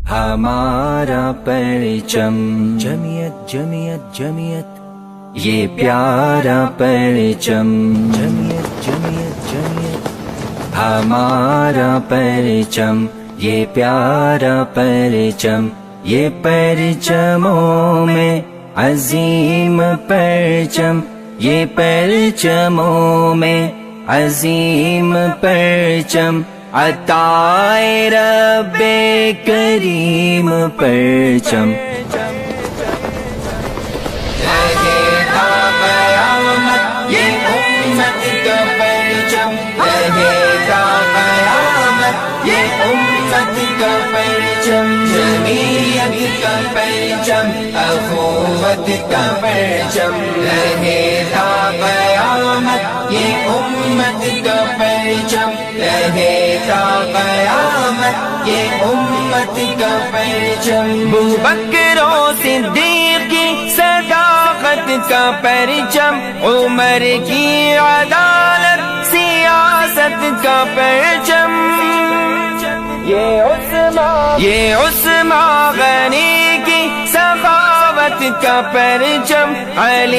ہمارا پرچم، جمعیت جمعیت جمعیت یہ پیارا پرچم، جمعیت جمعیت جمعیت ہمارا پرچم، یہ پیارا پرچم، یہ پرچموں میں عظیم پرچم، یہ پرچموں میں عظیم پرچم، عطائے رب کریم پرچم، رہے تا قیامت یہ امت کا پرچم، رہے تا قیامت یہ امت کا پرچم، جمعیت کا پرچم، اخوت کا پرچم، رہے تا قیامت یہ امت کا پرچم، رہے تا قیامت یہ امت کا پرچم، ابوبکر و صدیق کی صداقت کا پرچم، عمر کی عدالت سیاست کا پرچم، یہ عثمان غنی کی سخاوت کا پرچم، علی